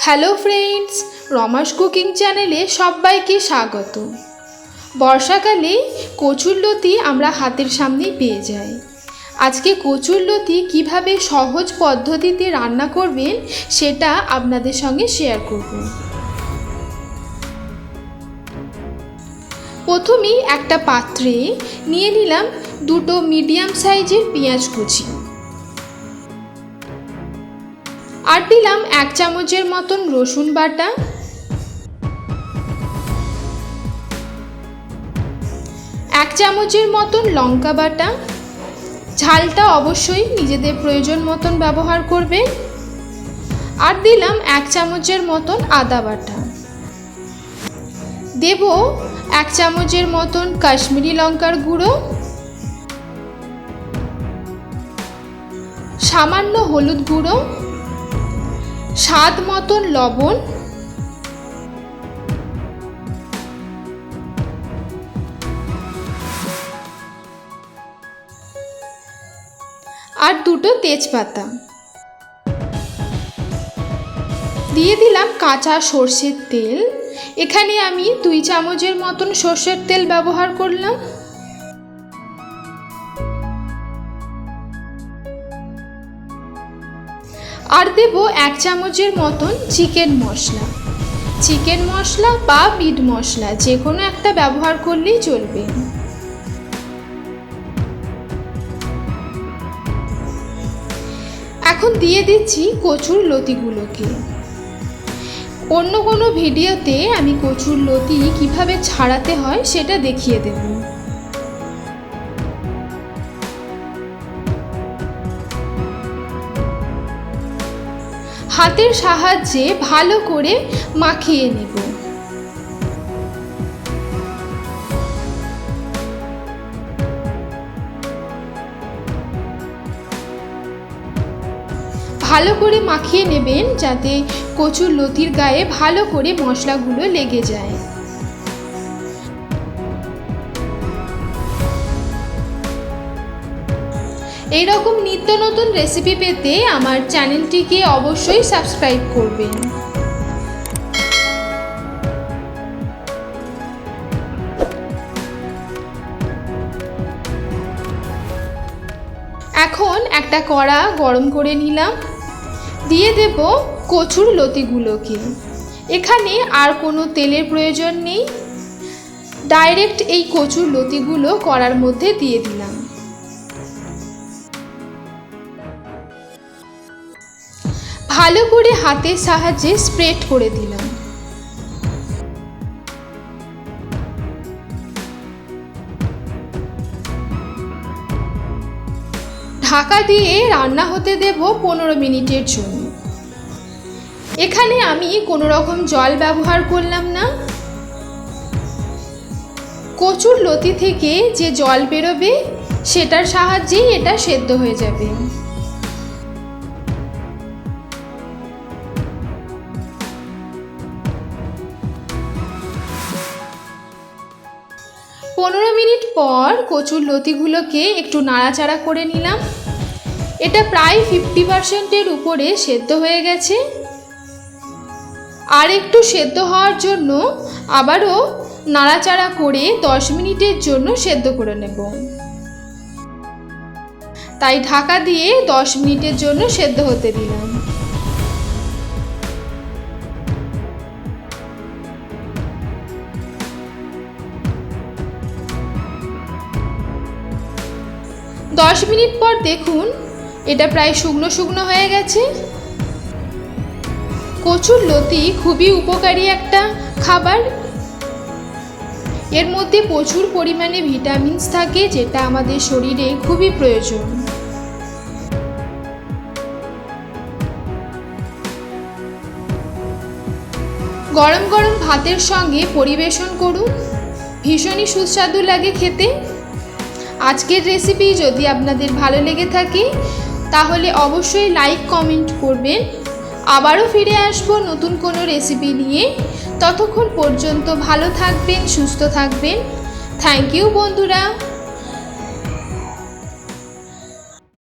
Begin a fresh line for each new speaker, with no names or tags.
Hello friends, রমাস cooking চ্যানেলে সবাইকে স্বাগত। বর্ষাকালে কচুর লতি আমরা হাতের সামনেই পেয়ে যাই। আজকে কচুর লতি কীভাবে সহজ পদ্ধতিতে রান্না করবেন সেটা আপনাদের সঙ্গে শেয়ার করব। প্রথমেই একটা পাত্রে নিয়ে নিলাম দুটো মিডিয়াম সাইজের পেঁয়াজ কুচি, আর দিলাম 1 চামচের মতন রসুন বাটা, 1 চামচের মতন লঙ্কা বাটা। ঝালটা অবশ্যই নিজেদের প্রয়োজন মতন ব্যবহার করবে। আর দিলাম 1 চামচের মতন আদা বাটা। দেব 1 চামচের মতন কাশ্মীরি লঙ্কার গুঁড়ো, সামান্য হলুদ গুঁড়ো, স্বাদ মতন লবণ, আর দুটো তেজপাতা। দিয়ে দিলাম কাঁচা সর্ষের তেল। এখানে আমি 2 চামচের মতন সর্ষের তেল ব্যবহার করলাম। আর দেব 1 চামচের মতন চিকেন মশলা বা মিট মশলা, যে কোনো একটা ব্যবহার করলেই চলবে। এখন দিয়ে দিচ্ছি কচুর লতিগুলোকে। অন্য কোনো ভিডিওতে আমি কচুর লতি কিভাবে ছাড়াতে হয় সেটা দেখিয়ে দেব। হাতের সাহায্যে ভালো করে মাখিয়ে নেব। ভালো করে মাখিয়ে নেবেন যাতে কচুর লতির গায়ে ভালো করে মশলাগুলো লেগে যায়। এইরকম নিত্য নতুন রেসিপি পেতে আমার চ্যানেলটিকে অবশ্যই সাবস্ক্রাইব করবেন। এখন একটা কড়া গরম করে নিলাম। দিয়ে দেব কচুর লতিগুলোকে। এখানে আর কোনো তেলের প্রয়োজন নেই, ডাইরেক্ট এই কচুর লতিগুলো কড়ার মধ্যে দিয়ে দিলাম। ভালো করে হাতের সাহায্যে স্প্রেড করে দিলাম। ঢাকা দিয়ে রান্না হতে দেব 15 মিনিটের জন্য। এখানে আমি কোনো রকম জল ব্যবহার করলাম না। কচুর লতি থেকে যে জল বেরোবে সেটার সাহায্যেই এটা সেদ্ধ হয়ে যাবে। পনেরো মিনিট পর কচুর লতিগুলোকে একটু নাড়াচাড়া করে নিলাম। এটা প্রায় 50%-এর উপরে সেদ্ধ হয়ে গেছে। আর একটু সেদ্ধ হওয়ার জন্য আবারও নাড়াচাড়া করে 10 মিনিটের জন্য সেদ্ধ করে নেব। তাই ঢাকা দিয়ে 10 মিনিটের জন্য সেদ্ধ হতে দিলাম। দশ মিনিট পর দেখুন এটা প্রায় শুকনো শুকনো হয়ে গেছে। কচুর লতি খুবই উপকারী একটা খাবার। এর মধ্যে প্রচুর পরিমাণে ভিটামিনস থাকে, যেটা আমাদের শরীরে খুবই প্রয়োজন। গরম গরম ভাতের সঙ্গে পরিবেশন করুন, ভীষণই সুস্বাদু লাগে খেতে। আজকের রেসিপি যদি আপনাদের ভালো লেগে থাকে তাহলে অবশ্যই লাইক কমেন্ট করবেন। আবারও ফিরে আসবো নতুন কোনো রেসিপি নিয়ে। ততক্ষণ পর্যন্ত ভালো থাকবেন, সুস্থ থাকবেন। থ্যাংক ইউ বন্ধুরা।